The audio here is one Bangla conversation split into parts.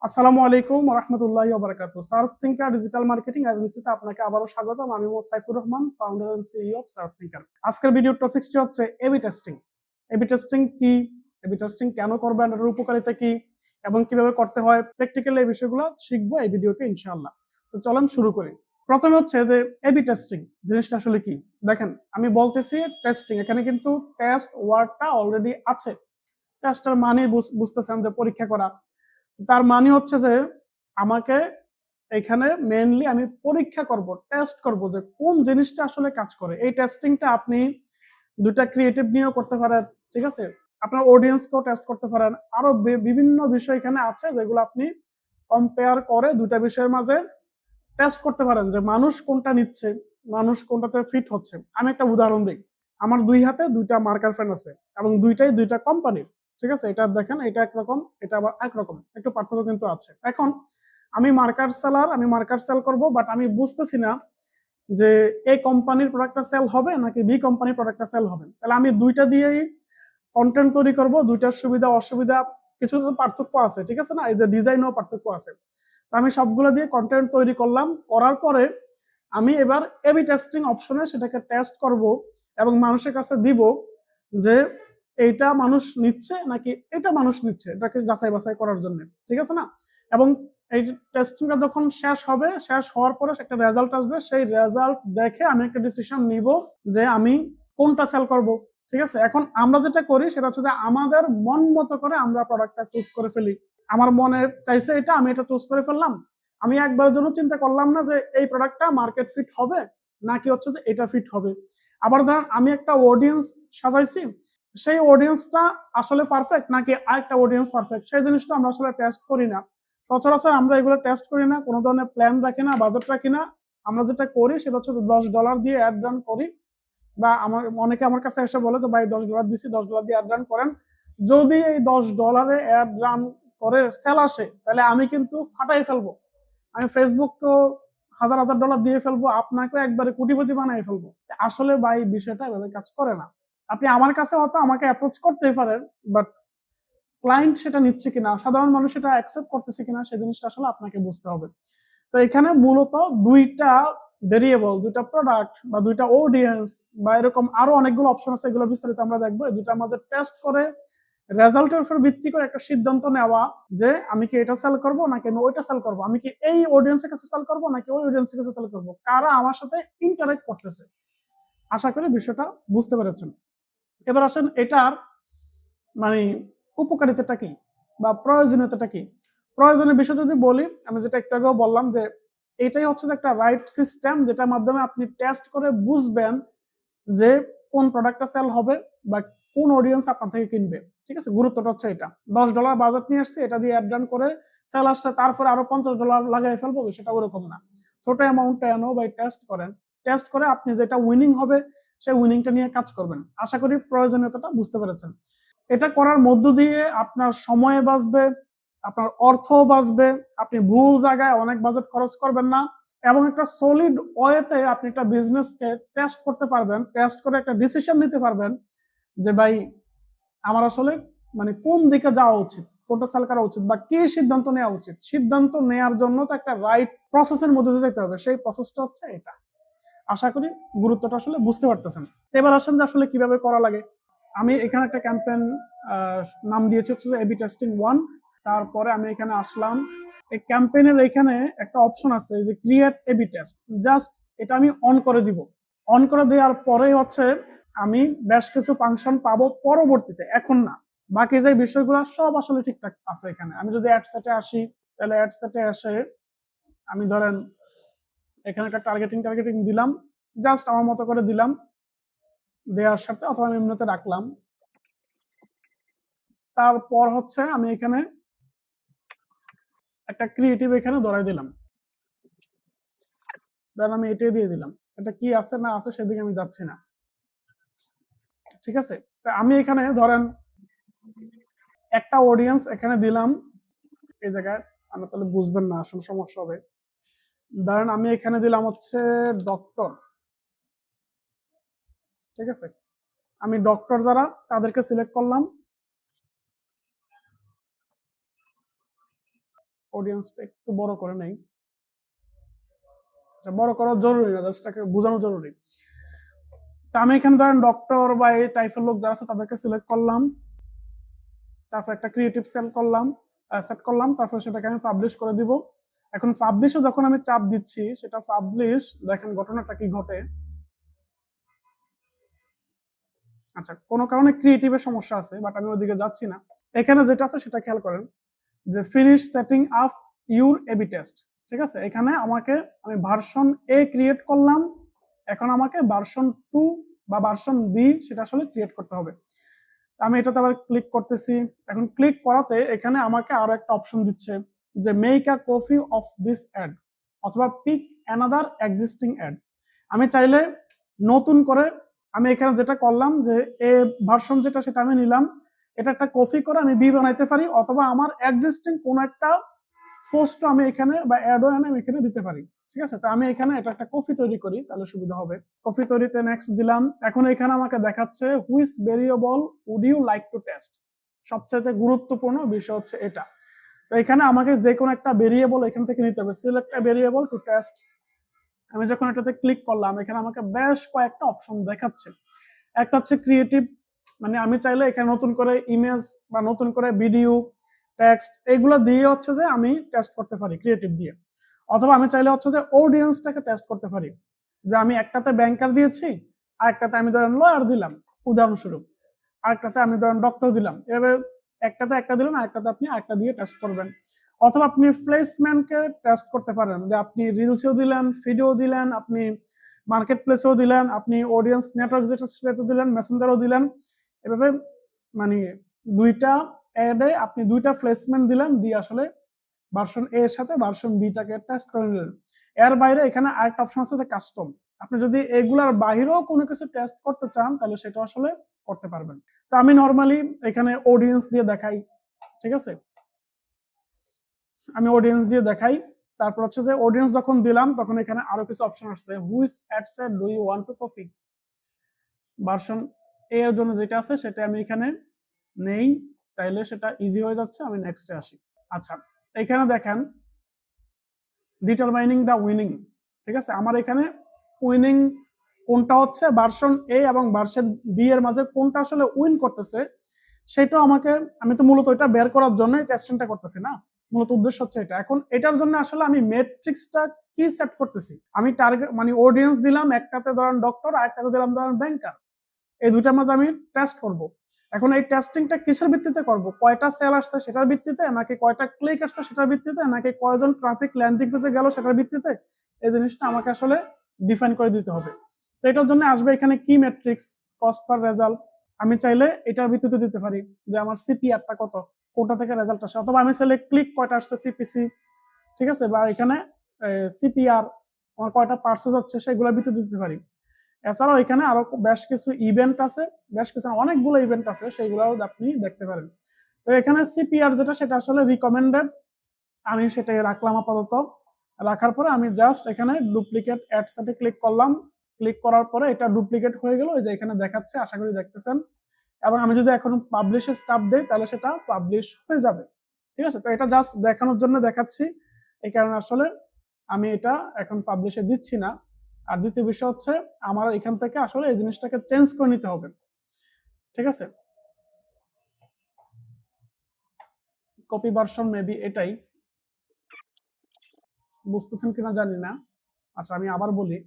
আসসালামু আলাইকুম ওয়া রাহমাতুল্লাহি ওয়া বারাকাতুহু। সার্ফ থিংকার ডিজিটাল মার্কেটিং এজেন্সিতে আপনাকে আবারও স্বাগতম। আমি Mohammad Saifur Rahman, founder and CEO of surf thinker. আজকের ভিডিওর টপিকটি হচ্ছে এবি টেস্টিং। এবি টেস্টিং কি? এবি টেস্টিং কেন করবেন? এর উপকারিতা কি এবং কিভাবে করতে হয়? প্র্যাকটিক্যালি এই বিষয়গুলো শিখবো এই ভিডিওতে ইনশাআল্লাহ। তো চলেন শুরু করি। প্রথমে হচ্ছে যে এবি টেস্টিং জিনিসটা আসলে কি? দেখেন, আমি বলতেছি টেস্টিং, এখানে কিন্তু টেস্ট ওয়ার্ডটা অলরেডি আছে। টেস্টের মানে বুঝতেছেন যে পরীক্ষা করা। তার মানে হচ্ছে যে আমাকে এখানে মেইনলি আমি পরীক্ষা করব, টেস্ট করব যে কোন জিনিসটা আসলে কাজ করে। এই টেস্টিংটা আপনি দুইটা ক্রিয়েটিভ নিয়েও করতে পারেন, ঠিক আছে? আপনার অডিয়েন্সকেও টেস্ট করতে পারেন। আরো বিভিন্ন বিষয় এখানে আছে যেগুলো আপনি কম্পেয়ার করে দুইটা বিষয়ের মাঝে টেস্ট করতে পারেন যে মানুষ কোনটা নিচ্ছে, মানুষ কোনটাতে ফিট হচ্ছে। আমি একটা উদাহরণ দিই। আমার দুই হাতে দুইটা মার্কার পেন আছে এবং দুইটাই দুইটা কোম্পানির, ঠিক আছে? এটা দেখেন, এটা একরকম, এটা আবার একরকম, একটু পার্থক্য কিন্তু আছে। এখন আমি মার্কার সেলার, আমি মার্কার সেল করব, বাট আমি বুঝতেছি না যে এই কোম্পানির প্রোডাক্টটা সেল হবে নাকি বি কোম্পানির প্রোডাক্টটা সেল হবে। তাহলে আমি দুইটা দিয়েই কন্টেন্ট তৈরি করব। দুইটার সুবিধা অসুবিধা কিছু তো পার্থক্য আছে, ঠিক আছে না? এই যে ডিজাইনও পার্থক্য আছে। আমি সবগুলো দিয়ে কন্টেন্ট তৈরি করলাম, করার পরে আমি এবার এবি টেস্টিং অপশনে সেটাকে টেস্ট করব এবং মানুষের কাছে দিব যে এইটা মানুষ নিচ্ছে নাকি এটা মানুষ নিচ্ছে, এটাকে যাচাই বাছাই করার জন্য, ঠিক আছে না? এবং এই টেস্টিংটা যখন শেষ হবে, শেষ হওয়ার পরে একটা রেজাল্ট আসবে, সেই রেজাল্ট দেখে আমি একটা ডিসিশন নিব যে আমি কোনটা সেল করব, ঠিক আছে? এখন আমরা যেটা করি সেটা হচ্ছে যে আমাদের মন মতো করে আমরা প্রোডাক্টটা চুজ করে ফেলি। আমার মনে চাইছে এটা, আমি এটা চুজ করে ফেললাম। আমি একবারের জন্য চিন্তা করলাম না যে এই প্রোডাক্টটা মার্কেট ফিট হবে নাকি হচ্ছে যে এটা ফিট হবে। আবার ধরেন আমি একটা অডিয়েন্স সাজাইছি, সেই অডিয়েন্সটা আসলে পারফেক্ট নাকি আরেকটা অডিয়েন্স পারফেক্ট, সেই জিনিসটা আমরা আসলে টেস্ট করি না। সচরাচর আমরা এগুলো টেস্ট করি না, কোনো ধরনের প্ল্যান রাখি না, বাজেট রাখি না। আমরা যেটা করি সেটা হচ্ছে $10 দিয়ে অ্যাড রান করি, বা আমার অনেকে আমার কাছে এসে বলে যে ভাই $10 দিছি, $10 দিয়ে অ্যাড রান করেন। যদি এই $10 অ্যাড রান করে সেল আসে তাহলে আমি কিন্তু ফাটাই ফেলবো। আমি ফেসবুককেও হাজার হাজার ডলার দিয়ে ফেলবো, আপনাকেও একবারে কোটিপতি বানাই ফেলবো। আসলে ভাই বিষয়টা এভাবে কাজ করে না। আপনি আমার কাছে হয়তো আমাকে অ্যাপ্রোচ করতেই পারেন, বাট ক্লায়েন্ট সেটা নিচ্ছে কিনা, সাধারণ মানুষ সেটা অ্যাকসেপ্ট করতেছে কিনা, সেই জিনিসটা আসলে আপনাকে বুঝতে হবে। তো এখানে মূলত দুইটা ভেরিয়েবল, দুইটা প্রোডাক্ট বা দুইটা অডিয়েন্স বা এরকম আরো অনেকগুলো অপশন আছে, এগুলো বিস্তারিত আমরা দেখবো। এই দুইটার মাঝে টেস্ট করে রেজাল্টের উপর ভিত্তি করে একটা সিদ্ধান্ত নেওয়া যে আমি কি এটা সেল করব নাকি আমি ওইটা সেল করব, আমি কি এই অডিয়েন্সের কাছে সেল করব নাকি ওই অডিয়েন্সের কাছে সেল করব, কারা আমার সাথে ইন্টারেক্ট করতেছে। আশা করি বিষয়টা বুঝতে পেরেছেন। এবার আসেন এটার মানে উপকারিতাটা কি বা প্রয়োজনীয়তাটা কি। প্রয়োজনীয় বিষয় যদি বলি, আমি যেটা একটু আগেও বললাম যে এটাই হচ্ছে যে একটা রাইট সিস্টেম যেটার মাধ্যমে আপনি টেস্ট করে বুঝবেন যে কোন প্রোডাক্টটা সেল হবে বা কোন অডিয়েন্স আপনার থেকে কিনবে, ঠিক আছে? গুরুত্বটা হচ্ছে এটা। $10 বাজেট নিয়ে আসছে, এটা দিয়ে অ্যাড রান করে সেল আসলে তারপরে আরো $50 লাগাই ফেলবো, সেটা ওরকম না। ছোট অ্যামাউন্টটা এনো বাই টেস্ট করেন, টেস্ট করে আপনি যেটা উইনিং হবে সেই উইনিংটা নিয়ে কাজ করবেন। আশা করি প্রয়োজনীয়তাটা বুঝতে পেরেছেন। এটা করার মধ্য দিয়ে আপনার সময় বাঁচবে, আপনার অর্থ বাঁচবে, আপনি ভুল জায়গায় অনেক বাজেট খরচ করবেন না এবং একটা সলিড ওয়েতে আপনি একটা বিজনেসকে টেস্ট করতে পারবেন। টেস্ট করে একটা ডিসিশন নিতে পারবেন যে ভাই আমার আসলে মানে কোন দিকে যাওয়া উচিত, কোনটা সেল করা উচিত বা কি সিদ্ধান্ত নেওয়া উচিত। সিদ্ধান্ত নেওয়ার জন্য তো একটা রাইট প্রসেসের মধ্যে দিয়ে যেতে হবে, সেই প্রসেসটা হচ্ছে এটা। আশা করি গুরুত্বটা আসলে বুঝতে পারতেছেন। এবার আসেন যে আসলে কিভাবে করা লাগে। আমি এখানে একটা ক্যাম্পেইন নাম দিয়েছি হচ্ছে এবি টেস্টিং 1। তারপরে আমি এখানে আসলাম, এই ক্যাম্পেইনের এখানে একটা অপশন আছে যে ক্রিয়েট এবি টেস্ট। জাস্ট এটা আমি অন করে দিব। অন করে দেওয়ার পরে হচ্ছে আমি বেশ কিছু ফাংশন পাবো পরবর্তীতে, এখন না। বাকি যে বিষয়গুলো সব আসলে ঠিকঠাক আছে এখানে। আমি যদি অ্যাড সেটে আসি, তাহলে অ্যাড সেটে এসে আমি ধরেন এখানে একটা টার্গেটিং দিলাম, জাস্ট আমার মতো করে দিলাম, দেওয়ার সাথে অথবা আমি এমনিতে রাখলাম। তারপর হচ্ছে আমি এখানে একটা ক্রিয়েটিভ এখানে ধরাই দিলাম, দেন আমি এটাই দিয়ে দিলাম। এটা কি আছে না আছে সেদিকে আমি যাচ্ছি না, ঠিক আছে? তা আমি এখানে ধরেন একটা অডিয়েন্স এখানে দিলাম, এই জায়গায় আমরা তাহলে বুঝবেন না, আসলে সমস্যা হবে। ধরেন আমি এখানে দিলাম হচ্ছে ডক্টর, ঠিক আছে? আমি ডক্টর যারা তাদেরকে সিলেক্ট করলাম, অডিয়েন্সটা একটু বড় করে নেই, বড় করা জরুরি না, জাস্ট তাকে বোঝানো জরুরি। তা আমি এখানে ধরেন ডক্টর বা এই টাইপের লোক যারা আছে তাদেরকে সিলেক্ট করলাম, তারপর একটা ক্রিয়েটিভ সেট করলাম, তারপর সেটাকে আমি পাবলিশ করে দিব। এখন পাবলিশে যখন আমি চাপ দিচ্ছি সেটা পাবলিশ, দেখেন ঘটনাটা কি ঘটে। আচ্ছা, কোনো কারণে ক্রিয়েটিভের সমস্যা আছে, বাট আমি ওইদিকে যাচ্ছি না। এখানে যেটা আছে সেটা খেয়াল করেন যে finish setting up your AB test. ঠিক আছে, এখানে আমাকে আমি ভার্সন এ ক্রিয়েট করলাম, এখন আমাকে ভার্সন 2 বা ভার্সন বি সেটা আসলে ক্রিয়েট করতে হবে। আমি এটাতে আবার ক্লিক করতেছি। এখন ক্লিক করাতে এখানে আমাকে আরো একটা অপশন দিচ্ছে যে make a copy of this ad অথবা পিক অ্যানাদার এক্সিস্টিং অ্যাড। আমি চাইলে নতুন করে, আমি এখানে যেটা করলাম যে এ ভার্সন যেটা সেটা আমি নিলাম, এটা একটা কপি করে আমি বি বানাইতে পারি, অথবা আমার এক্সিস্টিং কোনো একটা পোস্ট আমি এখানে বা অ্যাডও এনে আমি এখানে দিতে পারি। ঠিক আছে, তো আমি এখানে এটা একটা কপি তৈরি করি, তাহলে সুবিধা হবে। কপি তৈরিতে নেক্সট দিলাম। এখন এখানে আমাকে দেখাচ্ছে which variable would you like to test. সবচেয়ে গুরুত্বপূর্ণ বিষয় হচ্ছে এটা। তো এখানে আমাকে যে কোনো একটা ভেরিয়েবল এখান থেকে নিতে হবে, select a variable to test. আমি যখন এটাতে ক্লিক করলাম এখানে আমাকে বেশ কয়েকটা অপশন দেখাচ্ছে। একটা হচ্ছে ক্রিয়েটিভ, মানে আমি চাইলে এখানে নতুন করে ইমেজ বা নতুন করে ভিডিও, টেক্সট এগুলো দিয়ে হচ্ছে যে আমি টেস্ট করতে পারি ক্রিয়েটিভ দিয়ে। অথবা আমি চাইলে হচ্ছে যে অডিয়েন্সটাকে টেস্ট করতে পারি, যে আমি একটাতে ব্যাংকার দিয়েছি, আর একটাতে আমি ধরেন লয়ার দিলাম উদাহরণস্বরূপ, আরেকটাতে আমি ধরেন ডক্টর দিলাম। এভাবে একটাতে একটা দিলেন, আরেকটাতে আপনি আরেকটা দিয়ে টেস্ট করবেন। অথবা আপনি প্লেসমেন্টকে টেস্ট করতে পারেন, যে আপনি রিলসেও দিলেন, ভিডিও দিলেন, আপনি মার্কেট প্লেসেও দিলেন, আপনি অডিয়েন্স নেটওয়ার্ক যেটা সেটা দিলেন, মেসেঞ্জারও দিলেন। এভাবে মানে দুইটা অ্যাডে আপনি দুইটা প্লেসমেন্ট দিলেন, দিয়ে আসলে ভার্সন এ এর সাথে ভার্সন বিটাকে টেস্ট করে নিলেন। এর বাইরে এখানে আরেকটা অপশন আছে যে কাস্টম। আপনি যদি এগুলার বাইরেও কোনো কিছু টেস্ট করতে চান তাহলে সেটা আসলে করতে পারবেন। তো আমি নর্মালি এখানে অডিয়েন্স দিয়ে দেখাই। ঠিক আছে, আমি অডিয়েন্স দিয়ে দেখাই। তারপর হচ্ছে যে অডিয়েন্স যখন দিলাম তখন এখানে আরো কিছু অপশন আসছে, which ads do you want to copy. Version A এর জন্য যেটা আছে সেটা আমি এখানে নেই, তাইলে সেটা ইজি হয়ে যাচ্ছে। আমি নেক্সটে আসি। আচ্ছা, এখানে দেখেন ডিটারমাইনিং দ্য উইনিং। ঠিক আছে, আমার এখানে উইনিং কোনটা হচ্ছে, ভার্সন এ এবং ভার্সন বি এর মাঝে কোনটা আসলে উইন করতেছে সেটা আমাকে, আমি তো মূলত এটা বের করার জন্য টেস্টিংটা করতেছি না, মূলত উদ্দেশ্য হচ্ছে এটা। এখন এটার জন্য আসলে আমি ম্যাট্রিক্সটা কি সেট করতেছি, আমি টার্গেট মানে অডিয়েন্স দিলাম, একটাতে ধরেন ডক্টর আর একটাতে দিলাম ধরেন ব্যাংকার, এই দুইটার মাঝে আমি টেস্ট করব। এখন এই টেস্টিংটা কিসের ভিত্তিতে করব, কয়টা সেল আসছে সেটার ভিত্তিতে, নাকি কয়টা ক্লিক আসছে সেটার ভিত্তিতে, নাকি কয়জন ট্রাফিক ল্যান্ডিং পেজে গেল সেটার ভিত্তিতে, এই জিনিসটা আমাকে আসলে ডিফাইন করে দিতে হবে। তো এটার জন্য আসবে এখানে কি ম্যাট্রিক্স, কস্ট পার রেজাল্ট। আমি চাইলে এটার ভিত্তিতে দিতে পারি যে আমার সিপিআরটা কত, কোনটা থেকে রেজাল্ট আসে, অথবা আমি চাইলে ক্লিক কয়টা আসছে সিপিসি, ঠিক আছে, বা এখানে সিপিআর আমার কয়টা পার্সেস হচ্ছে সেগুলোর ভিত্তিতে দিতে পারি। এছাড়াও এখানে আরো বেশ কিছু ইভেন্ট আছে, বেশ কিছু অনেকগুলো ইভেন্ট আছে, সেগুলোও আপনি দেখতে পারেন। তো এখানে সিপিআর যেটা সেটা আসলে রিকমেন্ডেড, আমি সেটাই রাখলাম আপাতত। রাখার পরে আমি জাস্ট এখানে ডুপ্লিকেট অ্যাড সেটে ক্লিক করলাম। ক্লিক করার পরে এটা ডুপ্লিকেট হয়ে গেল, এই যে এখানে দেখাচ্ছে, আশা করি দেখতেছেন। এবং আমি যদি এখন পাবলিশে স্টাফ দেই তাহলে সেটা পাবলিশ হয়ে যাবে। ঠিক আছে, তো এটা জাস্ট দেখানোর জন্য দেখাচ্ছি, এই কারণে আসলে আমি এটা এখন পাবলিশে দিচ্ছি না। আর দ্বিতীয় বিষয় হচ্ছে আমার এখান থেকে আসলে এই জিনিসটাকে চেঞ্জ করে নিতে হবে। ঠিক আছে, কপি ভার্সন মেবি এটাই, বুঝতেছেন কিনা জানি না। আচ্ছা, আমি আবার বলি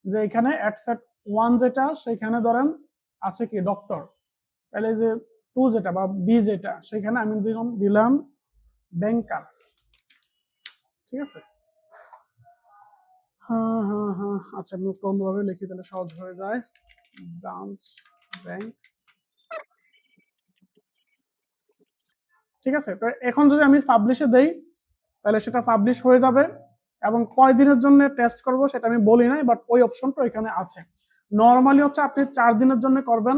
যে এখানে অ্যাডসেট 1 যেটা সেখানে ধরেন আছে কি ডক্টর, তাহলে যে 2 যেটা বা বি যেটা সেখানে আমি দিলাম ব্যাংকার। ঠিক আছে, হ্যাঁ হ্যাঁ হ্যাঁ, আচ্ছা আমি একটু অন্যভাবে লিখি তাহলে সহজ হয়ে যায়। Branch bank. ঠিক আছে, তো এখন যদি আমি পাবলিশে দেই তাহলে সেটা পাবলিশ হয়ে যাবে। এবং কয় দিনের জন্য টেস্ট করব সেটা আমি বলি নাই, বাট ওই অপশনটা এখানে আছে। নর্মালি হচ্ছে আপনি 4 দিনের জন্য করবেন,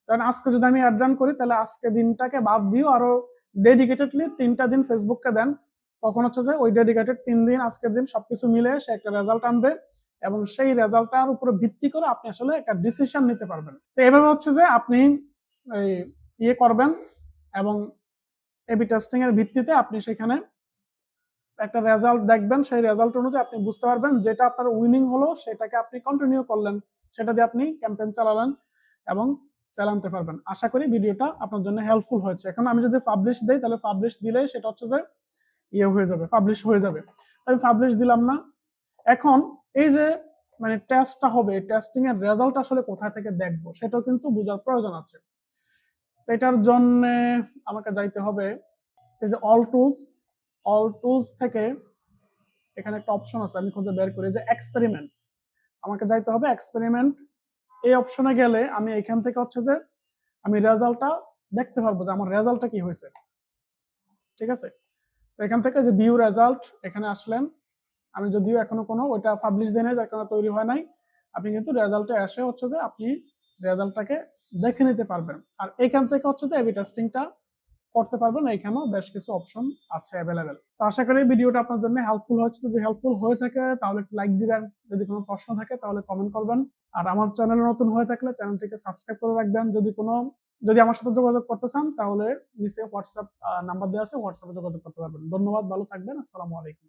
কারণ আজকে যদি আমি অ্যাড রান করি তাহলে আজকে দিনটাকে বাদ দিও আরো ডেডিকেটেডলি 3টা দিন ফেসবুককে দেন, তখন হচ্ছে যে ওই ডেডিকেটেড 3 দিন আজকের দিন সবকিছু মিলে সে একটা রেজাল্ট আনবে, এবং সেই রেজাল্টটার উপরে ভিত্তি করে আপনি আসলে একটা ডিসিশন নিতে পারবেন। তো এভাবে হচ্ছে যে আপনি ইয়ে করবেন, এবং এবি টেস্টিং এর ভিত্তিতে আপনি সেখানে একটা রেজাল্ট দেখবেন, সেই রেজাল্ট অনুযায়ী আপনি বুঝতে পারবেন যেটা আপনার উইনিং হলো সেটাকে আপনি কন্টিনিউ করলেন, সেটা দিয়ে আপনি ক্যাম্পেইন চালালেন এবং সেল আনতে পারবেন। আশা করি ভিডিওটা আপনার জন্য হেল্পফুল হয়েছে। এখন আমি যদি পাবলিশ দেই তাহলে পাবলিশ দিলেই সেটা হচ্ছে যে হয়ে যাবে, পাবলিশ হয়ে যাবে। আমি পাবলিশ দিলাম না। এখন এই যে মানে টেস্টটা হবে, টেস্টিং এর রেজাল্ট আসলে কোথা থেকে দেখবো সেটাও কিন্তু বোঝার প্রয়োজন আছে। তো এটার জন্য আমাকে যাইতে হবে এই যে অল টুলস থেকে এখানে একটা অপশন আছে, আমি খুঁজে বের করি যে এক্সপেরিমেন্ট। আমাকে যাইতে হবে এক্সপেরিমেন্ট, এই অপশনে গেলে আমি এখান থেকে হচ্ছে যে আমি রেজাল্টটা দেখতে পারবো যে আমার রেজাল্টটা কি হয়েছে। ঠিক আছে, এখান থেকে যে ভিউ রেজাল্ট এখানে আসলেন, আমি যদিও এখনো কোনো ওইটা পাবলিশ দেয় নাই, যার কারণে তৈরি হয় নাই। আপনি কিন্তু রেজাল্টে এসে হচ্ছে যে আপনি রেজাল্টটাকে দেখে নিতে পারবেন। আর এখান থেকে হচ্ছে যে এবি টেস্টিংটা করতে পারবেন, এখানেও বেশ কিছু অপশন আছে অ্যাভেলেবেল। তো আশা করি ভিডিওটা আপনার জন্য হেল্পফুল হয়েছে। যদি হেল্পফুল হয়ে থাকে তাহলে একটু লাইক দিবেন, যদি কোনো প্রশ্ন থাকে তাহলে কমেন্ট করবেন। আর আমার চ্যানেলে নতুন হয়ে থাকলে চ্যানেলটিকে সাবস্ক্রাইব করে রাখবেন। যদি আমার সাথে যোগাযোগ করতে চান তাহলে নিচে হোয়াটসঅ্যাপ নাম্বার দেওয়া আছে, হোয়াটসঅ্যাপে যোগাযোগ করতে পারবেন। ধন্যবাদ, ভালো থাকবেন, আসসালামু আলাইকুম।